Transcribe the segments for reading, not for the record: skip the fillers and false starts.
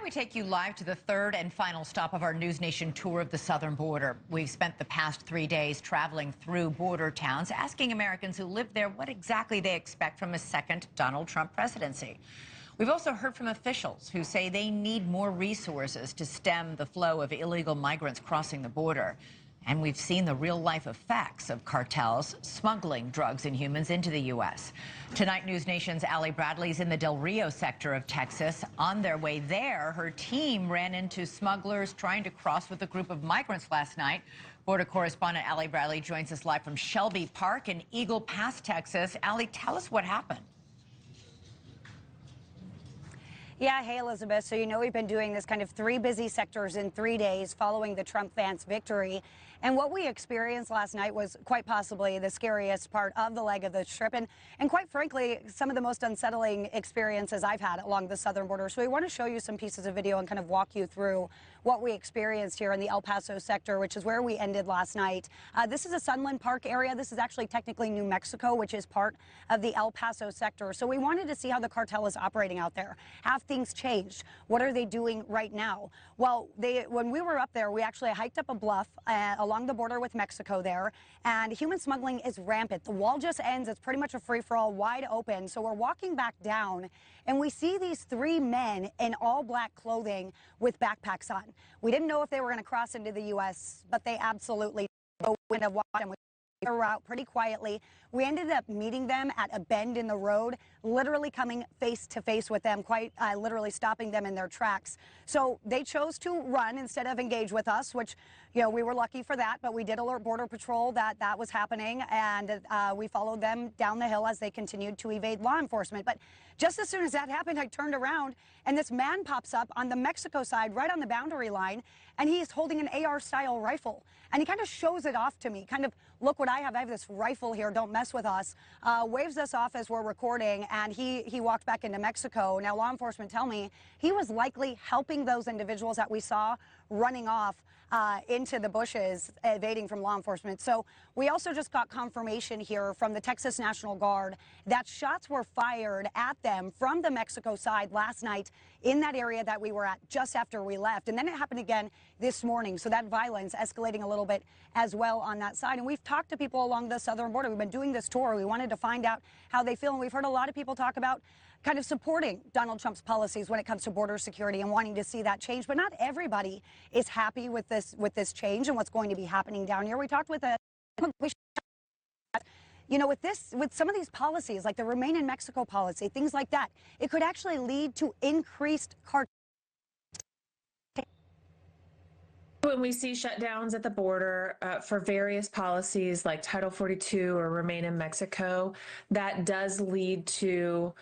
Tonight, we take you live to the third and final stop of our NewsNation tour of the southern border. We've spent the past 3 days traveling through border towns, asking Americans who live there what exactly they expect from a second Donald Trump presidency. We've also heard from officials who say they need more resources to stem the flow of illegal migrants crossing the border. And we've seen the real-life effects of cartels smuggling drugs and humans into the U.S. Tonight, NewsNation's Allie Bradley's in the Del Rio sector of Texas. On their way there, her team ran into smugglers trying to cross with a group of migrants last night. Border correspondent Allie Bradley joins us live from Shelby Park in Eagle Pass, Texas. Allie, tell us what happened. Yeah, hey, Elizabeth. So, you know, we've been doing this kind of 3 busy sectors in 3 days following the Trump-Vance victory. And what we experienced last night was quite possibly the scariest part of the leg of the trip. And quite frankly, some of the most unsettling experiences I've had along the southern border. So we want to show you some pieces of video and kind of walk you through what we experienced here in the El Paso sector, which is where we ended last night. This is a Sunland Park area. This is actually technically New Mexico, which is part of the El Paso sector. So we wanted to see how the cartel is operating out there. Have things changed? What are they doing right now? Well, when we were up there, we actually hiked up a bluff along the border with Mexico there, and human smuggling is rampant. The wall just ends. It's pretty much a free-for-all, wide open. So we're walking back down, and we see these 3 men in all black clothing with backpacks on. We didn't know if they were going to cross into the U.S., but they absolutely did. We have watched them. We were out pretty quietly. We ended up meeting them at a bend in the road, literally coming face to face with them, quite literally stopping them in their tracks. So they chose to run instead of engage with us, which, you know, we were lucky for that, but we did alert Border Patrol that that was happening, and we followed them down the hill as they continued to evade law enforcement. But just as soon as that happened, I turned around, and this man pops up on the Mexico side, right on the boundary line, and he's holding an AR-style rifle. And he kind of shows it off to me, kind of, look what I have this rifle here, don't mess with us, waves us off as we're recording, and he walked back into Mexico. Now, law enforcement tell me he was likely helping those individuals that we saw running off into the bushes, evading from law enforcement. So we also just got confirmation here from the Texas National Guard that shots were fired at them from the Mexico side last night in that area that we were at just after we left. And then it happened again this morning. So that violence escalating a little bit as well on that side. And we've talked to people along the southern border. We've been doing this tour. We wanted to find out how they feel. And we've heard a lot of people talk about kind of supporting Donald Trump's policies when it comes to border security and wanting to see that change. But not everybody is happy with this change and what's going to be happening down here. We talked with you know, with some of these policies, like the Remain in Mexico policy, things like that, it could actually lead to increased cartel. When we see shutdowns at the border for various policies like Title 42 or Remain in Mexico, that does lead to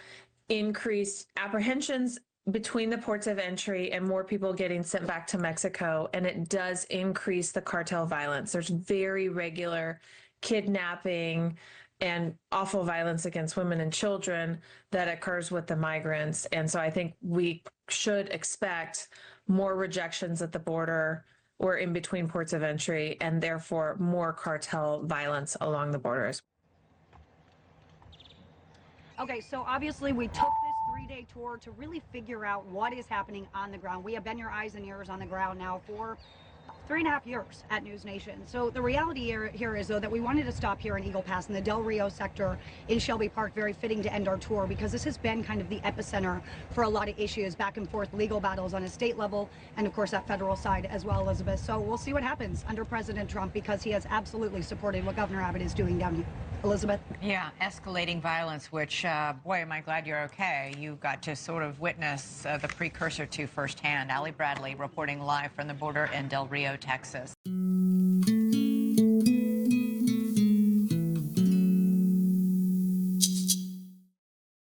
increased apprehensions between the ports of entry and more people getting sent back to Mexico, and it does increase the cartel violence. There's very regular kidnapping and awful violence against women and children that occurs with the migrants. And so I think we should expect more rejections at the border or in between ports of entry, and therefore more cartel violence along the borders. Okay, so obviously we took this 3-day tour to really figure out what is happening on the ground. We have been your eyes and ears on the ground now for 3.5 years at NewsNation. So the reality here is, though, that we wanted to stop here in Eagle Pass in the Del Rio sector in Shelby Park. Very fitting to end our tour because this has been kind of the epicenter for a lot of issues, back and forth legal battles on a state level and, of course, that federal side as well, Elizabeth. So we'll see what happens under President Trump because he has absolutely supported what Governor Abbott is doing down here. Elizabeth? Yeah, escalating violence, which, boy, am I glad you're okay. You got to sort of witness the precursor to firsthand. Allie Bradley reporting live from the border in Del Rio, Texas.